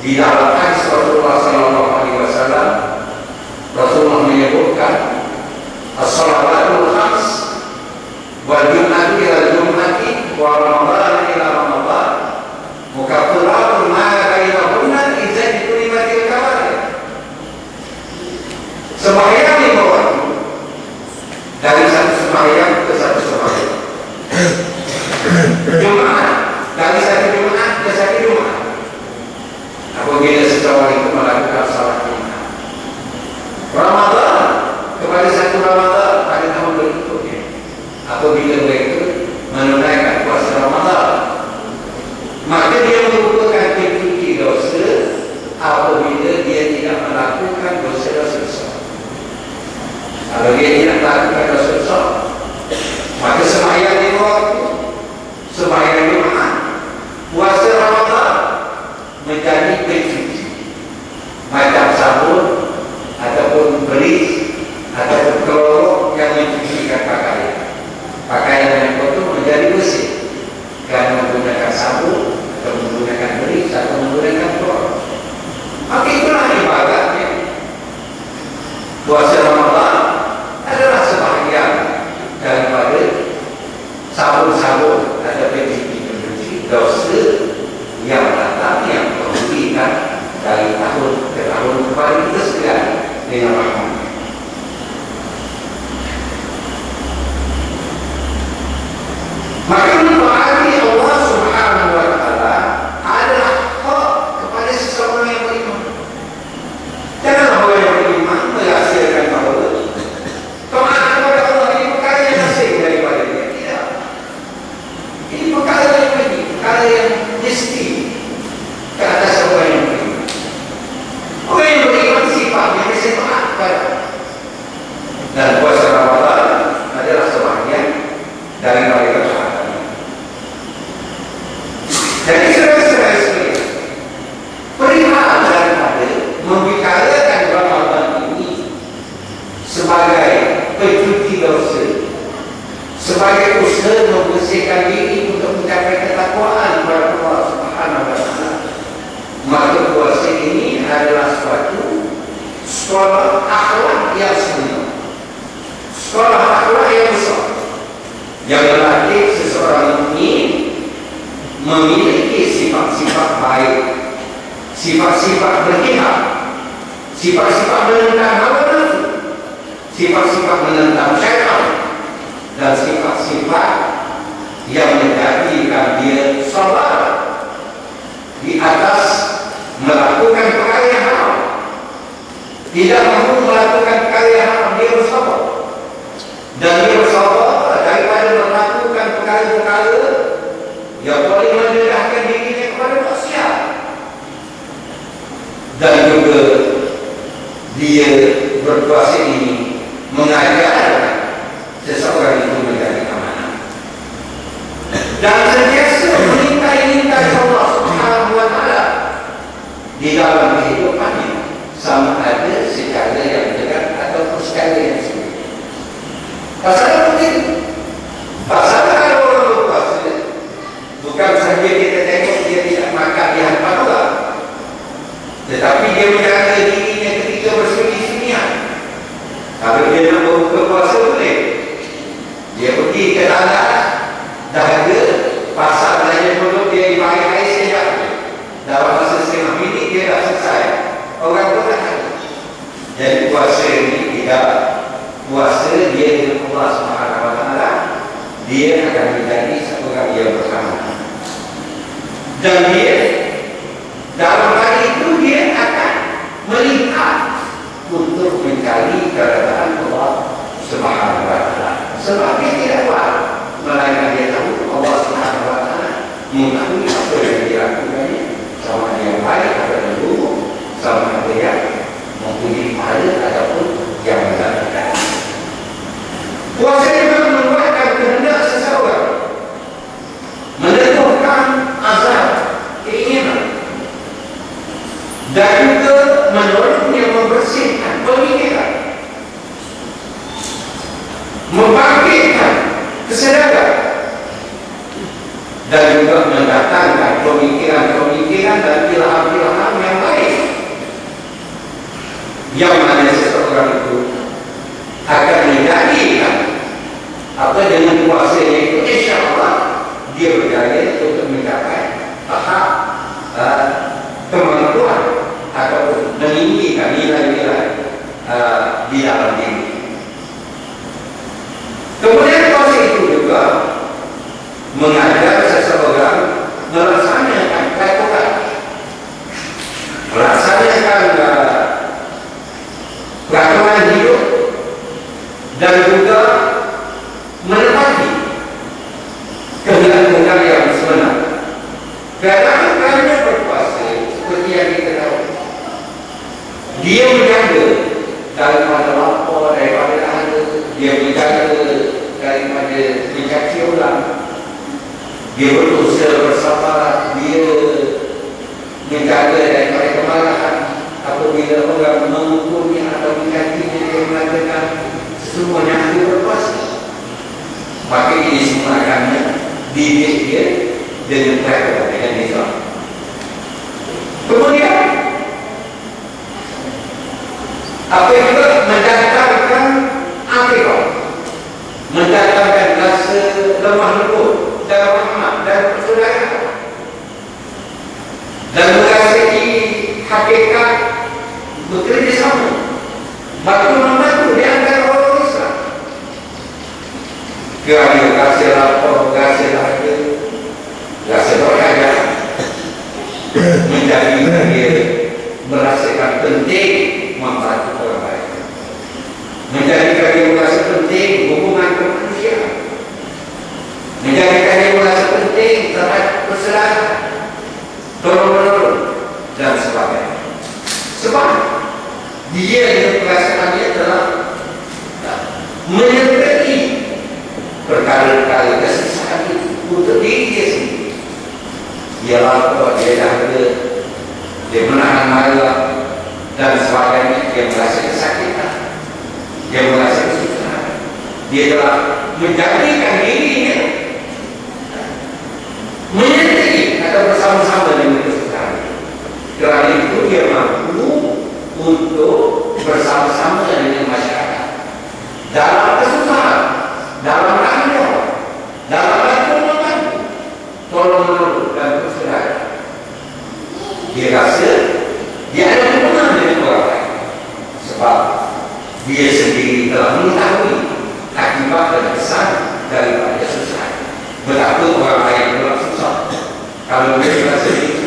Di dalam hadis Rasulullah sallallahu alaihi wasallam, Rasulullah menyebutkan as-shalawatul khams wal jum'atu ila jum'ati wa ramadan ila ramadan mukaffiratun ma bainahunna idza ikrimatil kabair. Sembahyang 5 waktu dari satu sembahyang ke satu sembahyang. Jumat dari satu Jumat ke satu Jumat. Apabila seseorang itu melakukan salat Jumat. Ramadan kepada satu Ramadan pada tahun berikutnya. Apabila mereka menunaikan puasa Ramadan, maka dia merupakan pencuci dosa apabila dia tidak melakukan dosa-dosa besar. Kalau dia tidak melakukan dosa besar, maka sembahyang 5 waktu, sembahyang Jumat, puasa Ramadan menjadi pencuci, macam sabun ataupun beris ataupun klorok yang mencucikan pakaian yang kotor menjadi bersih, kerana menggunakan sabun atau menggunakan beris atau menggunakan klorok. Maka itulah ibadatnya. Puasa Ramadan adalah sebahagian daripada sabun-sabun atau pencuci dosa yang datang, yang memberikan dari tahun ke tahun kepada kita sekalian dengan rahmat. Maka menaati Allah Subhanahu wa Ta'ala adalah hak kepada seseorang yang beriman. Janganlah orang yang beriman merahsiakan bahawa taat kepada Allah ini perkara yang asing daripada dia. Tidak. Ini perkara yang wajib, perkara yang mesti ke atas orang yang beriman. Orang yang beriman sifatnya mesti taat kepada. Dan puasa Ramadan adalah sebahagian daripada ketaatan. Jadi saudara-saudara sekalian, perihal daripada membicarakan Ramadan ini sebagai pencuci dosa, sebagai usaha membersihkan diri untuk mencapai ketakwaan kepada Allah Subhanahu wa Ta'ala, maka puasa ini adalah suatu sekolah akhlak yang sebenar, sekolah akhlak yang besar, yang melatih seseorang ini memiliki sifat-sifat baik, sifat-sifat berjihad, sifat-sifat menentang hawa nafsu, sifat-sifat menentang syaitan, dan sifat-sifat yang menjadikan dia sabar di atas melakukan perkara yang haram. Tidak mahu melakukan perkara yang haram, dia bersabar. Dan dia bersabar daripada melakukan perkara-perkara yang boleh mendedahkan dirinya kepada maksiat. Dan juga dia berpuasa ini mengajarkan seseorang itu menjadi amanah dan sentiasa mengintai-intai Allah Subhanahu wa Ta'ala di dalam kehidupannya, sama ada secara yang dekat ataupun secara yang sempit. Pasal mungkin pasal kalau orang berpuasa bukan sahaja kita tengok dia tidak makan di hadapan orang, tetapi dia menjaga dirinya ketika bersunyi-sunyian. Kalau dia nak berbuka puasa boleh, dia pergi ke tandas, dahaga, pasal belanja produk, dia bagi air sekejap, dalam masa setengah minit dia dah selesai. Orang tu tak tahu. Jadi puasa ini tidak, puasa dia dengan Allah Subhanahu wa Ta'ala, dia akan menjadi seorang yang bersama. Dan dia dalam hari itu dia akan melihat untuk mencari keredaan Allah Subhanahu wa Ta'ala. Sebab dia tidak buat, melainkan dia tahu Allah Subhanahu wa Ta'ala mengetahui apa yang dilakukannya, sama ada yang baik atau yang buruk, sama ada yang mempunyai pahala ataupun yang mendapatkan. Puasa juga menguatkan kehendak seseorang, menentukan azab, keinginan, dan juga menolongnya membersihkan pemikiran, membangkitkan kesadaran, dan juga mendatangkan pemikiran-pemikiran dan ilham-ilham yang yang mana seseorang itu akan menjadikan apa dengan kuasanya itu, insya Allah dia berjaya untuk mencapai tahap kemampuan atau meninggikan nilai-nilai di dalam diri. Kemudian kuasa itu juga mengajar seseorang melaksanakan kekuatan, melaksanakan peraturan hidup, dan juga menepati kehendak-kehendak yang sebenar. Karena berkuasa seperti yang kita tahu, dia menjaga daripada lapor, daripada ada, dia menjaga daripada mencaci ulang, dia berusaha bersabar, dia menjaga daripada kemarahan apabila orang mengukurnya atau mencacinya, dia mengatakan sesungguhnya dia berkuasa. Maka ini semua akan dididik dia dengan cara dengan Islam. Kemudian apa juga mendatangkan akhirat, mendatangkan rasa lemah lembut dan rahmat dan persaudaraan, dan merasai hakikat bekerjasama, membantu di antara orang Islam. Kerana kasih lapor, kasih harga, kasih berharga, menjadikan dia merasakan penting membantu orang lain, menjadikan dia merasa penting hubungan kemanusiaan, menjadikan dia merasa penting terhadap persaudaraan, tolong-menolong dan sebagainya. Sebab dia yang perasaannya telah menyertai perkara-perkara kesusahan itu untuk diri dia sendiri. Dia lapar, dia dahaga, dia menahan marah dan sebagainya. Dia merasa kesakitan, dia merasa kesusahan. Dia telah menjadikan dirinya menyertai atau bersama-sama dengan kesusahan. Kerana itu dia mampu untuk bersama-sama dengan masyarakat dalam kesusahan, dalam rangka, dalam rangka tolong-menolong dan persaudaraan. Dia rasa dia ada hubungan dengan orang lain sebab dia sendiri telah mengetahui akibat dan kesan daripada kesusahan. Betapa orang lain telah susah. Kalau dia rasa itu,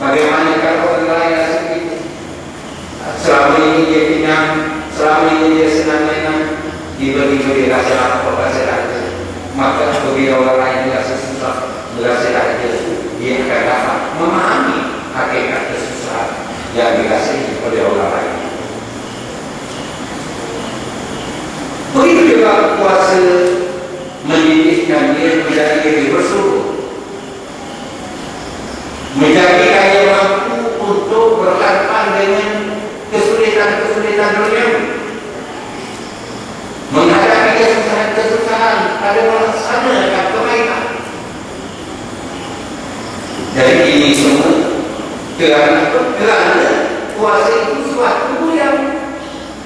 bagaimana kalau orang lain rasa itu? Selama ini dia kenyang, selama ini dia senang-senang, tiba-tiba dia rasa lapar, rasa dahaga. Maka apabila orang lain merasa susah, merasa dahaga, dia akan dapat memahami hakikat kesusahan yang dirasai oleh orang lain. Begitu juga kuasa mendidikkan dia menjadi diri bersungguh, menjadikan dia mampu untuk berhadapan dengan kesulitan-kesulitan dunia, menghadapi kesusahan-kesusahan, ada melaksanakan kebaikan. Jadi ini semua kerana kuasa itu suatu yang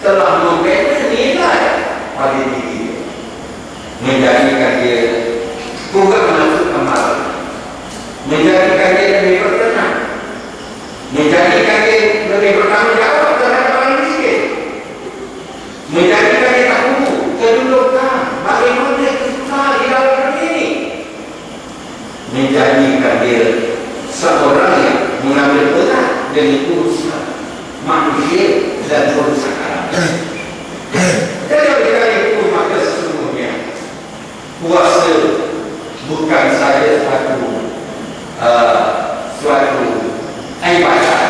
telah memberikan nilai pada diri dia, menjadikan dia kuat menafsir amalan, menjadikan dia lebih bertenang, menjadikan dia lebih bertanggung jawab terhadap orang miskin, menjadikan dia tahu kedudukan bagaimana kesusahan di dalam dunia ini, menjadikan dia seorang yang mengambil berat dengan urusan manusia dan urusan alam. Jadi oleh itu maka sesungguhnya puasa bukan saja suatu ibadah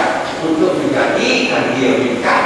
untuk menjadikan dia mencapai